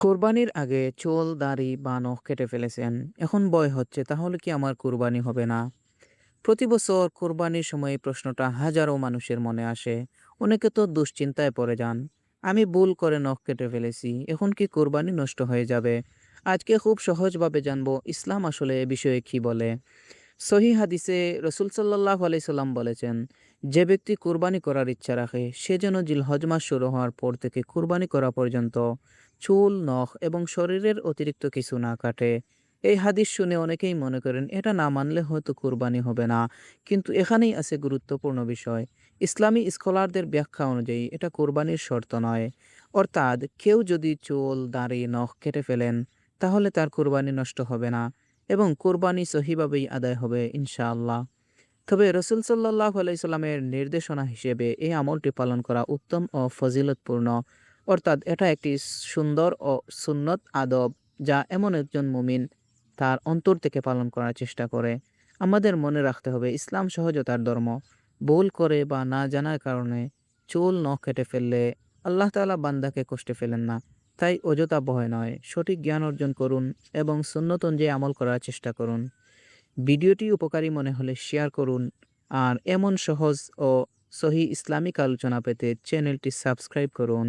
কোরবানির আগে চুল, দাড়ি বা নখ কেটে ফেলেছেন। এখন ভয় হচ্ছে তাহলে কি আমার কোরবানি হবে না? প্রতি বছর কোরবানির সময় এই প্রশ্নটা হাজারো মানুষের মনে আসে। অনেকে তো দুশ্চিন্তায় পড়ে যান। আমি ভুল করে নখ কেটে ফেলেছি। এখন কি কোরবানি নষ্ট হয়ে যাবে? আজকে খুব সহজভাবে জানবো ইসলাম আসলে এ বিষয়ে কি বলে। সহিহ হাদিসে রসুল সাল্লাল্লাহু আলাইহি সাল্লাম বলেছেন, যে ব্যক্তি কুরবানি করার ইচ্ছা রাখে সে যেন জিলহজ মাস শুরু হওয়ার পর থেকে কুরবানি করা পর্যন্ত চুল, নখ এবং শরীরের অতিরিক্ত কিছু না কাটে। এই হাদিস শুনে অনেকেই মনে করেন এটা না মানলে হয়তো কুরবানি হবে না। কিন্তু এখানেই আছে গুরুত্বপূর্ণ বিষয়। ইসলামী স্কলারদের ব্যাখ্যা অনুযায়ী এটা কুরবানির শর্ত নয়। অর্থাৎ কেউ যদি চুল, দাড়ি, নখ কেটে ফেলেন তাহলে তার কুরবানি নষ্ট হবে না এবং কোরবানি সহিভাবেই আদায় হবে ইনশাআল্লাহ। তবে রসুল সাল্লাল্লাহু আলাইহি সাল্লামের নির্দেশনা হিসেবে এই আমলটি পালন করা উত্তম ও ফজিলতপূর্ণ। অর্থাৎ এটা একটি সুন্দর ও সুন্নত আদব যা এমন একজন মুমিন তার অন্তর থেকে পালন করার চেষ্টা করে। আমাদের মনে রাখতে হবে ইসলাম সহজতার ধর্ম। ভুল করে বা না জানার কারণে চুল নখ কেটে ফেললে আল্লাহ তাআলা বান্দাকে কষ্টে ফেলেন না। তাই অযথা ভয় নয়, সঠিক জ্ঞান অর্জন করুন এবং সুন্নত অনুযায়ী আমল করার চেষ্টা করুন। ভিডিওটি উপকারী মনে হলে শেয়ার করুন। আর এমন সহজ ও সহি ইসলামিক আলোচনা পেতে চ্যানেলটি সাবস্ক্রাইব করুন।